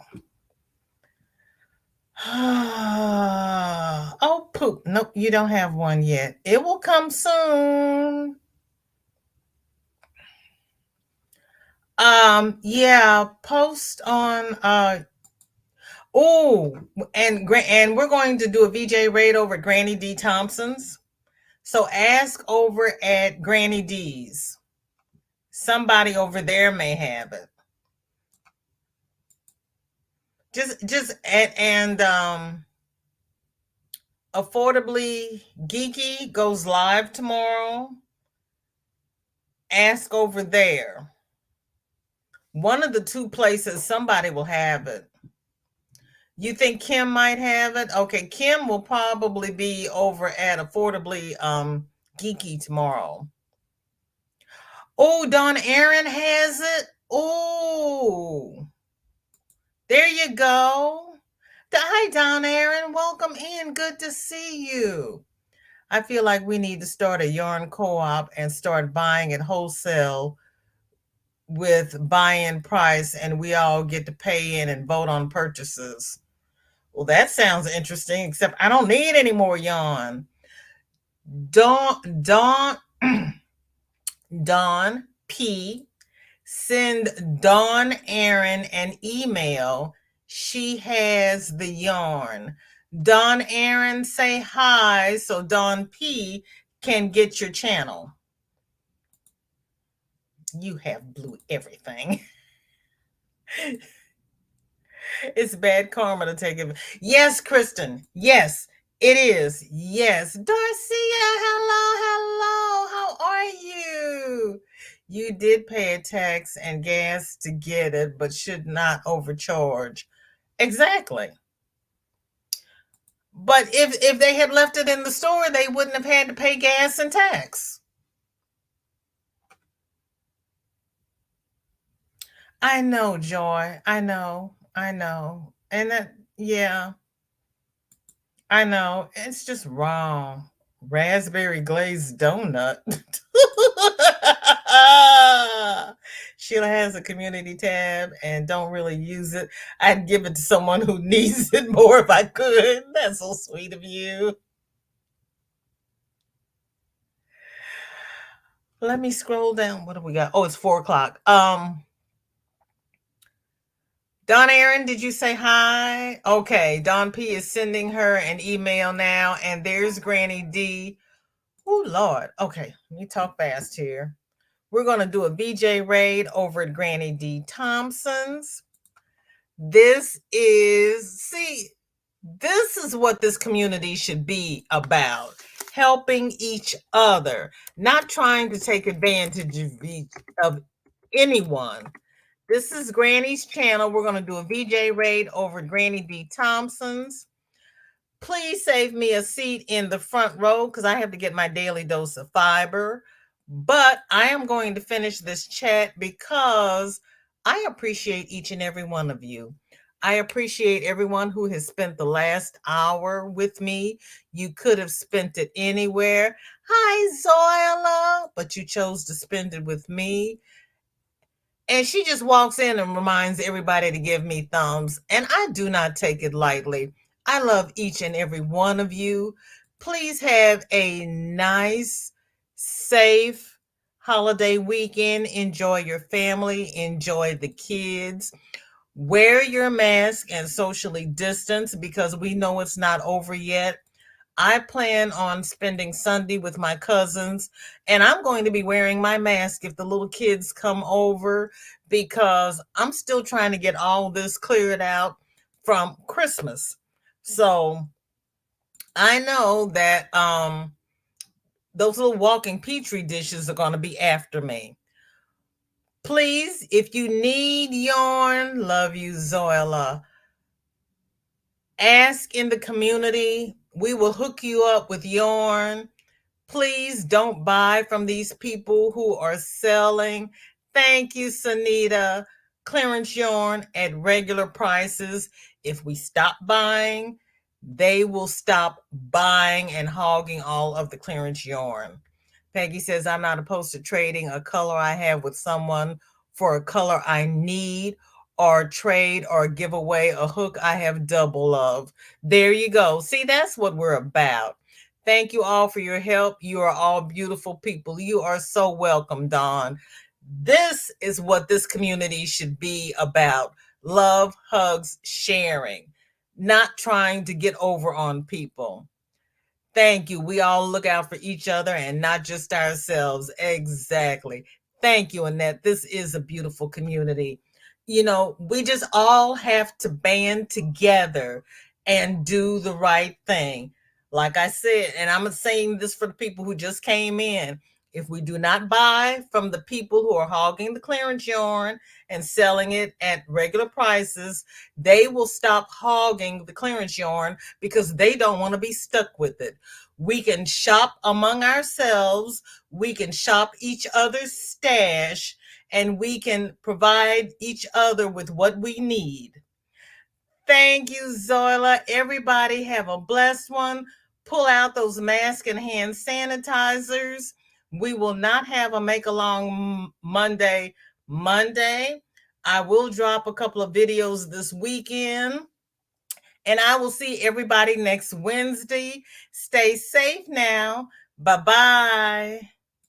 Oh, poop. Nope, you don't have one yet. It will come soon. Yeah, post on oh, and we're going to do a VJ raid over at Granny D Thompson's. So ask over at Granny D's. Somebody over there may have it. Just and Affordably Geeky goes live tomorrow. Ask over there. One of the two places, somebody will have it. You think Kim might have it? Okay, Kim will probably be over at Affordably Geeky tomorrow. Oh, Don Aaron has it. Oh, there you go. Hi, Don Aaron. Welcome in. Good to see you. I feel like we need to start a yarn co-op and start buying at wholesale with buy-in price, and we all get to pay in and vote on purchases. Well, that sounds interesting, except I don't need any more yarn. Dawn P, send Dawn Aaron an email. She has the yarn. Dawn Aaron, say hi so Dawn P can get your channel. You have blew everything. It's bad karma to take it. Yes, Kristen. Yes, it is. Yes. Darcia, hello. How are you? You did pay a tax and gas to get it, but should not overcharge. Exactly. But if they had left it in the store, they wouldn't have had to pay gas and tax. I know, Joy. I know. And that, yeah, I know. It's just wrong. Raspberry glazed donut. Sheila has a community tab and don't really use it. I'd give it to someone who needs it more if I could. That's so sweet of you. Let me scroll down. What do we got? Oh, it's 4 o'clock. Don Aaron, did you say hi? Okay, Don P is sending her an email now, and there's Granny D. Oh, Lord. Okay, let me talk fast here. We're going to do a VJ raid over at Granny D. Thompson's. This is what this community should be about. Helping each other, not trying to take advantage of anyone. This is Granny's channel. We're going to do a VJ raid over at Granny D. Thompson's. Please save me a seat in the front row because I have to get my daily dose of fiber. But I am going to finish this chat because I appreciate each and every one of you. I appreciate everyone who has spent the last hour with me. You could have spent it anywhere. Hi, Zoila, but you chose to spend it with me. And she just walks in and reminds everybody to give me thumbs. And I do not take it lightly. I love each and every one of you. Please have a nice, safe holiday weekend. Enjoy your family. Enjoy the kids. Wear your mask and socially distance because we know it's not over yet. I plan on spending Sunday with my cousins, and I'm going to be wearing my mask if the little kids come over because I'm still trying to get all this cleared out from Christmas. So I know that those little walking petri dishes are going to be after me. Please, if you need yarn, love you, Zoila. Ask in the community. We will hook you up with yarn. Please don't buy from these people who are selling. Thank you, Sunita. Clearance yarn at regular prices. If we stop buying, they will stop buying and hogging all of the clearance yarn. Peggy says, I'm not opposed to trading a color I have with someone for a color I need, or trade or give away a hook I have double of. There you go. See, that's what we're about. Thank you all for your help. You are all beautiful people. You are so welcome, Dawn. This is what this community should be about. Love, hugs, sharing, not trying to get over on people. Thank you. We all look out for each other and not just ourselves. Exactly. Thank you, Annette. This is a beautiful community. You know, we just all have to band together and do the right thing. Like I said, and I'm saying this for the people who just came in. If we do not buy from the people who are hogging the clearance yarn and selling it at regular prices, they will stop hogging the clearance yarn because they don't want to be stuck with it. We can shop among ourselves, we can shop each other's stash, and we can provide each other with what we need. Thank you, Zoila. Everybody have a blessed one. Pull out those mask and hand sanitizers. We will not have a make along Monday. I will drop a couple of videos this weekend. And I will see everybody next Wednesday. Stay safe now. Bye-bye.